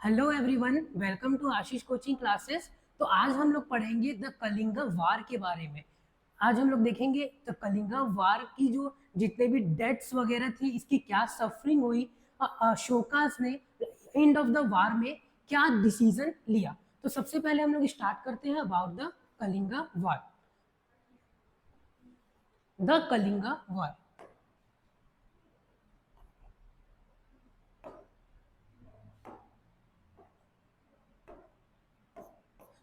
Hello everyone, welcome to Ashish coaching classes. तो आज हम लोग पढ़ेंगे द कलिंगा वार के बारे में। आज हम लोग देखेंगे द कलिंगा वार की जो जितने भी डेथ्स वगैरह थी, इसकी क्या सफरिंग हुई, अशोकास ने एंड ऑफ द वार में क्या डिसीजन लिया। तो सबसे पहले हम लोग स्टार्ट करते हैं about the Kalinga war. The Kalinga war.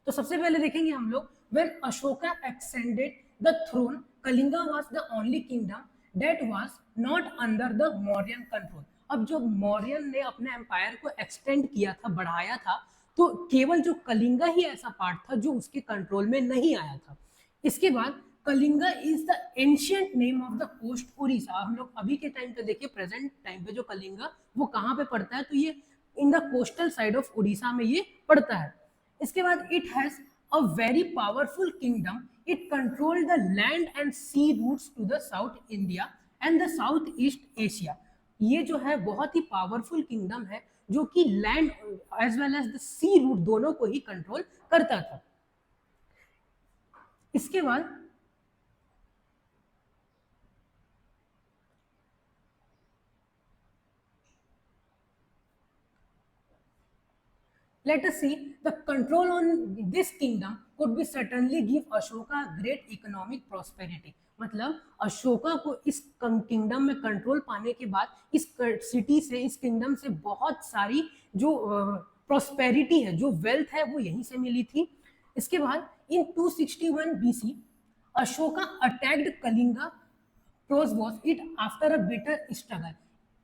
तो सबसे पहले देखेंगे हम लोग when Ashoka extended the throne, Kalinga was the only kingdom that was not under the Mauryan control. अब जो मौर्यन ने अपने एम्पायर को एक्सटेंड किया था, बढ़ाया था, तो केवल जो कलिंगा ही ऐसा पार्ट था जो उसके कंट्रोल में नहीं आया था। इसके बाद Kalinga is the ancient name of the coast Orissa. हम लोग अभी के टाइम पे देखिए, प्रेजेंट टाइम पे जो कलिंगा वो कहाँ पे पड़ता है, तो ये in the coastal side of Orissa में ये पड़ता है। इसके बाद it has a very powerful kingdom, it control the land and sea routes to the south India and the south east Asia. ये जो है बहुत ही पावरफुल किंगडम है जो कि land as well as the sea route दोनों को ही control करता था। इसके बाद let us see the control on this kingdom could be certainly give Ashoka great economic prosperity। मतलब अशोका को इस किंगडम में कंट्रोल पाने के बाद इस सिटी से, इस किंगडम से बहुत सारी जो प्रोस्पेरिटी है, जो वेल्थ है, वो यहीं से मिली थी। इसके बाद इन 261 BC Ashoka attacked Kalinga pros it after a bitter struggle.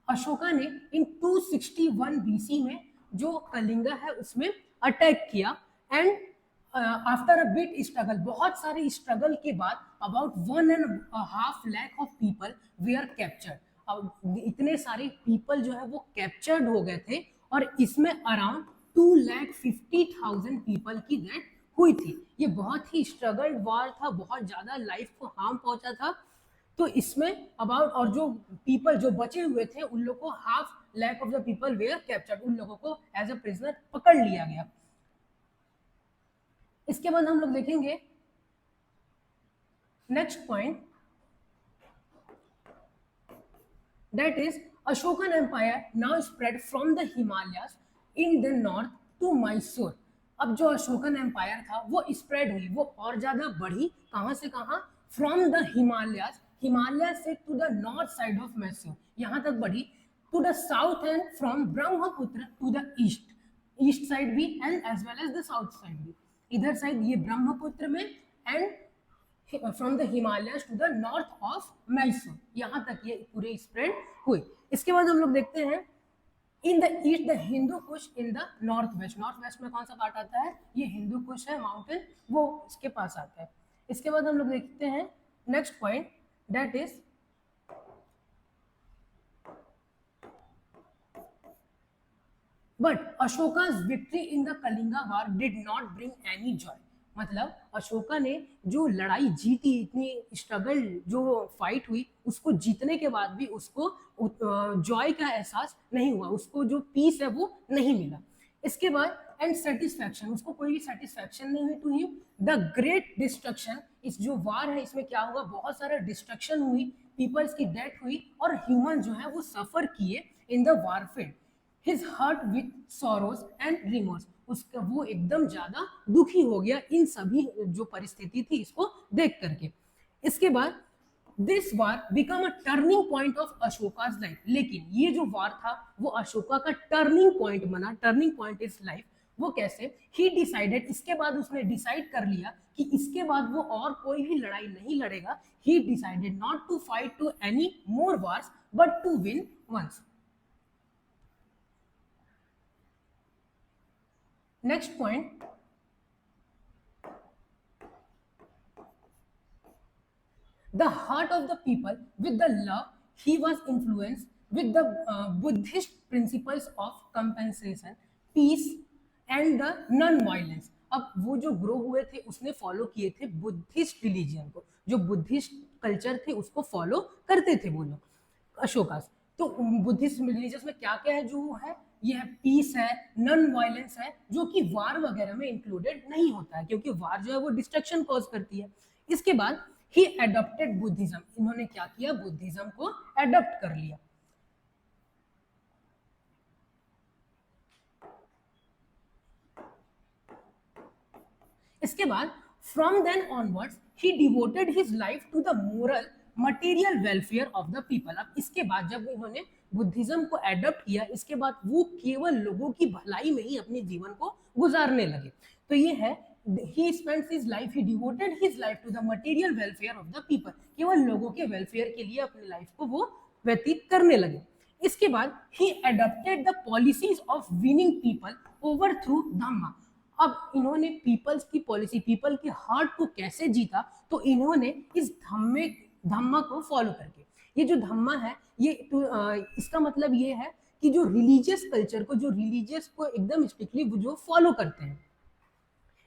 Ashoka ने इन 261 बीसी में जो कलिंगा है उसमें अटैक किया and after a bit struggle, बहुत सारे स्ट्रगल के बाद about 1.5 lakh of people were captured. अब इतने सारे पीपल जो है वो कैप्चर्ड हो गए थे और इसमें अराउंड 2,50,000 पीपल की डेथ हुई थी। ये बहुत ही स्ट्रगल्ड वॉर था, बहुत ज्यादा लाइफ को हार्म पहुंचा था। तो इसमें अबाउट, और जो पीपल जो बचे हुए थे उन लोगों को 1/2 lakh of the people were captured, उन लोगों को एज अ प्रिजनर पकड़ लिया गया। इसके बाद हम लोग देखेंगे next point, that is Ashokan empire now spread from the Himalayas in the north to Mysore. अब जो अशोकन एम्पायर था वो स्प्रेड हुई, वो और ज्यादा बढ़ी, कहां से कहां, फ्रॉम द हिमालयस, हिमालय से to the north side of Mysore, यहां तक बढ़ी, to the south end from Brahmaputra to the east, east side भी and as well as the south side भी। इधर साइड ये ब्रह्मपुत्र में and from the Himalayas to the north of Mysore, यहां तक ये पूरे स्प्रेड हुए। इसके बाद हम लोग देखते हैं in the east the Hindu Kush in the north west. North west में कौन सा पार्ट आता है, ये हिंदू कुश है, माउंटेन, वो इसके पास आता है। इसके बाद हम लोग देखते हैं next point, that is but Ashoka's victory in the Kalinga war did not bring any joy. मतलब अशोका ने जो लड़ाई जीती, इतनी स्ट्रगल जो फाइट हुई, उसको जीतने के बाद भी उसको जॉय का एहसास नहीं हुआ, उसको जो पीस है वो नहीं मिला। इसके बाद एंड सेटिस्फैक्शन, उसको कोई भी सेटिस्फैक्शन नहीं हुई to him. The great destruction, इस जो वार है इसमें क्या हुआ, बहुत सारा डिस्ट्रक्शन हुई, पीपल्स की डेथ हुई और ह्यूमन जो है वो सफर किए in the warfield. His heart with sorrows and remorse, उसका वो एकदम ज्यादा दुखी हो गया इन सभी जो परिस्थिति थी इसको देख करके। इसके बाद this war become a turning point of Ashoka's life. लेकिन ये जो वार था वो अशोका का टर्निंग पॉइंट बना, टर्निंग पॉइंट इज लाइफ। वो कैसे, ही डिसाइडेड, इसके बाद उसने डिसाइड कर लिया कि इसके बाद वो और कोई भी लड़ाई नहीं लड़ेगा। He decided not to fight to any more wars but to win once. Next point, the heart of the people with the love, he was influenced with the Buddhist principles of compensation, peace and the non-violence। अब वो जो grow हुए थे उसने follow किए थे Buddhist religion को, जो बुद्धिस्ट कल्चर थे उसको फॉलो करते थे वो लोग अशोका। तो बुद्धिस्ट रिलीजियस में क्या क्या है, जो है ये है पीस है, नॉन वायलेंस है, जो कि वार वगैरह में इंक्लूडेड नहीं होता है, क्योंकि वार जो है वो डिस्ट्रक्शन कॉज करती है। इसके बाद ही एडॉप्टेड बुद्धिज्म, इन्होंने क्या किया, बुद्धिज्म को एडॉप्ट कर लिया। इसके बाद from then onwards he devoted his life to the moral material welfare of the people. अब इसके बाद जब इन्होंने बुद्धिज्म को एडॉप्ट किया, इसके बाद वो केवल लोगों की भलाई में ही अपने जीवन को गुजारने लगे। तो ये है he spends his life, he devoted his life to the material welfare of the people, केवल लोगों के वेलफेयर के लिए अपनी लाइफ को वो व्यतीत करने लगे। इसके बाद he adopted the policies of winning people over through dhamma। अब इन्होंने पीपल्स की पॉलिसी, पीपल के हार्ट को कैसे जीता, तो इन्होंने इस धम्मा को फॉलो करके, ये जो धम्मा है ये इसका मतलब ये है कि जो रिलीजियस कल्चर को, जो रिलीजियस को एकदम स्ट्रिक्टली जो फॉलो करते हैं,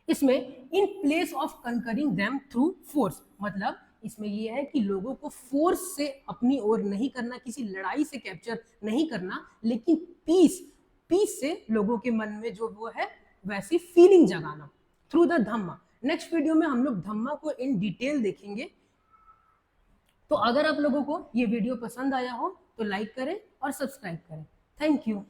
इसमें in place of concurring them through force, मतलब इसमें ये है कि लोगों को फोर्स से अपनी ओर नहीं करना, किसी लड़ाई से कैप्चर नहीं करना, लेकिन पीस से लोगों के मन में जो वो है वैसी फीलिंग जगाना through the Dhamma. Next video में हम लोग धम्मा को इन डिटेल देखेंगे। तो अगर आप लोगों को ये वीडियो पसंद आया हो तो लाइक करें और सब्सक्राइब करें। Thank you.